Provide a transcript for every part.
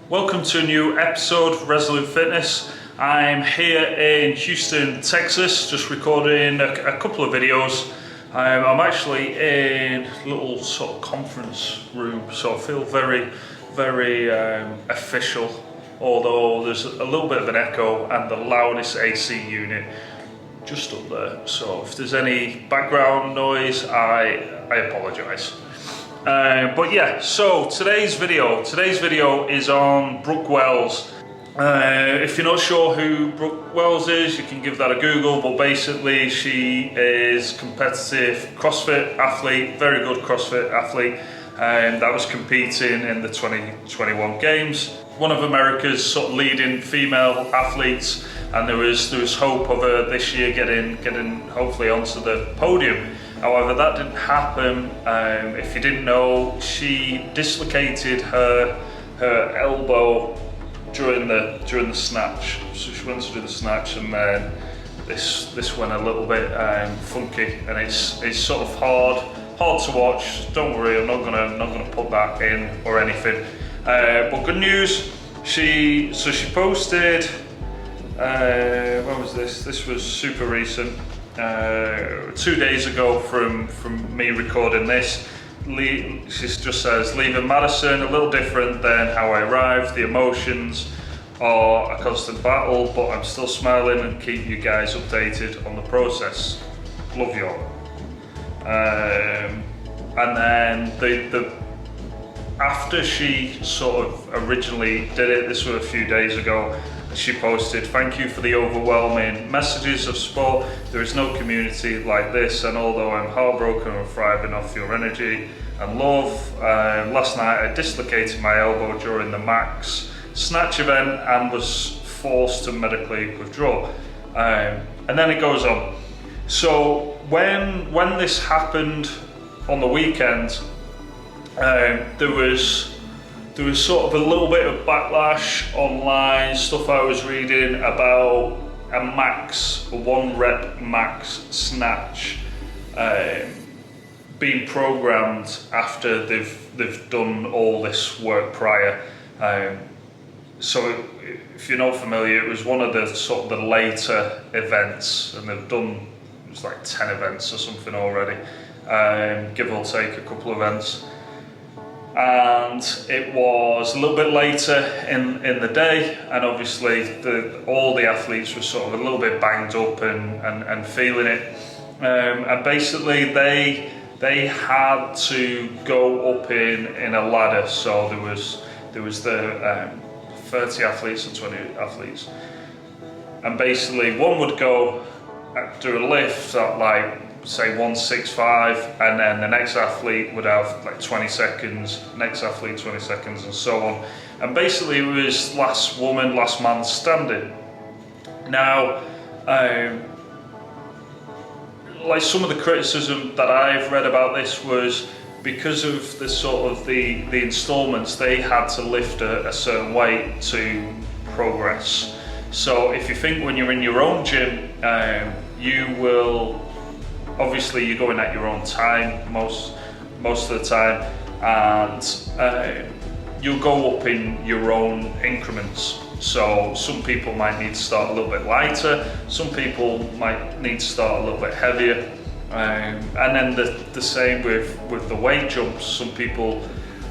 Welcome to a new episode of Resolute Fitness. I'm here in Houston, Texas, just recording a couple of videos. I'm actually in a little sort of conference room, so I feel very official, although there's a little bit of an echo and the loudest AC unit just up there. So if there's any background noise, I apologise. But yeah, so today's video is on Brooke Wells. If you're not sure who Brooke Wells is, you can give that a Google, but basically she is competitive CrossFit athlete, very good CrossFit athlete, that was competing in the 2021 games. One of America's sort of leading female athletes, and there was hope of her this year getting hopefully onto the podium. However, that didn't happen. If you didn't know, she dislocated her elbow during the snatch. So she went to do the snatch, and then this went a little bit funky, and it's sort of hard to watch. Don't worry, I'm not gonna put that in or anything. But good news, she posted. When was this? This was super recent. 2 days ago from me recording this. She just says, leaving Madison a little different than how I arrived. The emotions are a constant battle, but I'm still smiling and keep you guys updated on the process. Love you all. And then the after she sort of originally did it, this was a few days ago, she posted, "Thank you for the overwhelming messages of support. There is no community like this, and although I'm heartbroken and thriving off your energy and love, last night I dislocated my elbow during the max snatch event and was forced to medically withdraw." And then it goes on. So when this happened on the weekend, there was sort of a little bit of backlash online, stuff I was reading about a 1 rep max snatch being programmed after they've done all this work prior. So if you're not familiar, it was one of the sort of the later events, and they've done, it was like 10 events or something already, give or take a couple of events. And it was a little bit later in the day, and obviously all the athletes were sort of a little bit banged up and feeling it, and basically they had to go up in a ladder. So there was the 30 athletes and 20 athletes, and basically one would go do a lift at like say 165, and then the next athlete would have like 20 seconds, next athlete 20 seconds, and so on. And basically it was last woman, last man standing. Now, like some of the criticism that I've read about this was because of the sort of the installments, they had to lift a certain weight to progress. So if you think when you're in your own gym, you will, obviously you're going at your own time most of the time, and you'll go up in your own increments. So some people might need to start a little bit lighter, some people might need to start a little bit heavier, and then the same with the weight jumps. Some people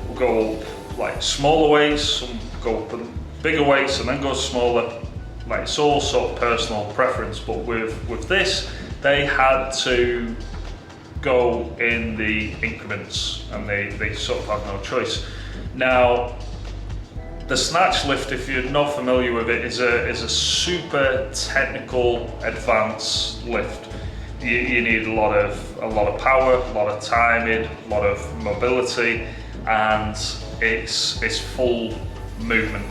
will go up like smaller weights, some go up bigger weights and then go smaller. Like, it's all sort of personal preference, but with this, they had to go in the increments, and they sort of had no choice. Now, the snatch lift, if you're not familiar with it, is a super technical, advanced lift. You need a lot of power, a lot of timing, a lot of mobility, and it's full movement.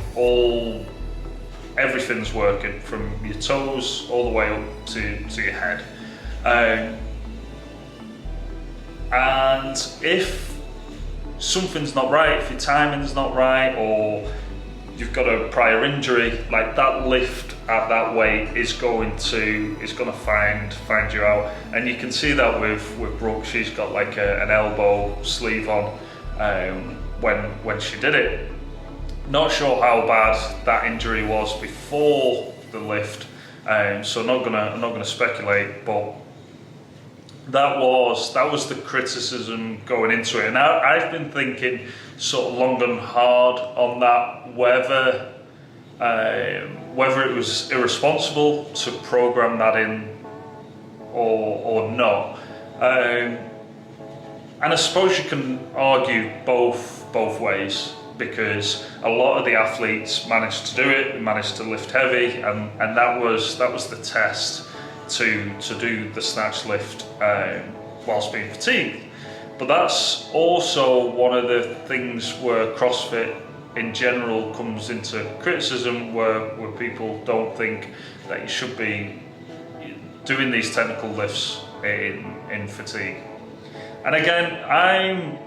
Everything's working from your toes all the way up to your head. And if something's not right, if your timing's not right, or you've got a prior injury, like that lift at that weight is going to find you out. And you can see that with Brooke. She's got like an elbow sleeve on when she did it. Not sure how bad that injury was before the lift, so I'm not gonna speculate, but that was the criticism going into it. And I've been thinking sort of long and hard on that, whether it was irresponsible to program that in or not. And I suppose you can argue both ways, because a lot of the athletes managed to do it, managed to lift heavy, and that was the test to do the snatch lift whilst being fatigued. But that's also one of the things where CrossFit in general comes into criticism, where people don't think that you should be doing these technical lifts in fatigue. And again, I'm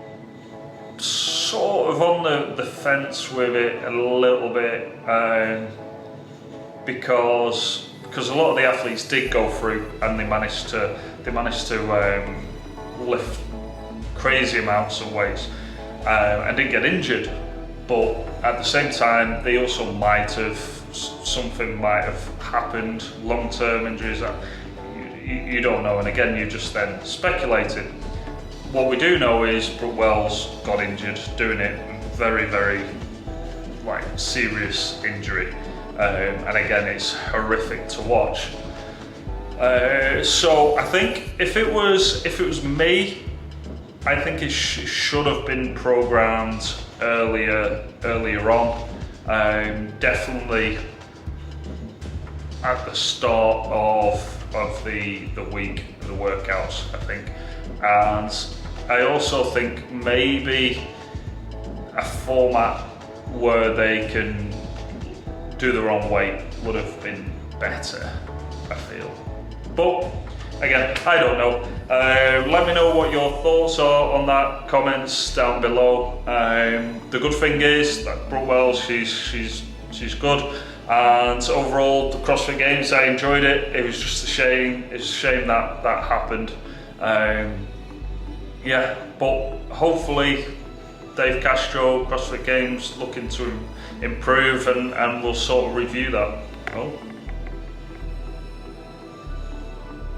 sort of on the fence with it a little bit, because a lot of the athletes did go through and they managed to lift crazy amounts of weights and didn't get injured. But at the same time, they also something might have happened, long-term injuries that you don't know. And again, you're just then speculating. What we do know is Brooke Wells got injured doing it, very, very serious injury. And again, it's horrific to watch. So I think if it was me, I think it should have been programmed earlier on. Definitely at the start of the week, the workouts, I think. And I also think maybe a format where they can do their own weight would have been better, I feel. But again, I don't know. Let me know what your thoughts are on that, comments down below. The good thing is that Brooke Wells, she's good. And overall, the CrossFit Games, I enjoyed it. It was just a shame. It's a shame that happened. Yeah, but hopefully Dave Castro, CrossFit Games, looking to improve, and we'll sort of review that. Oh.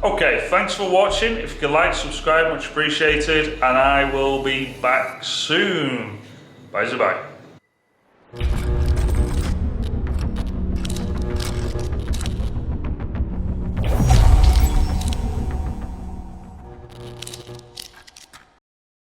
Okay, thanks for watching. If you could like, subscribe, much appreciated, and I will be back soon. Bye-bye.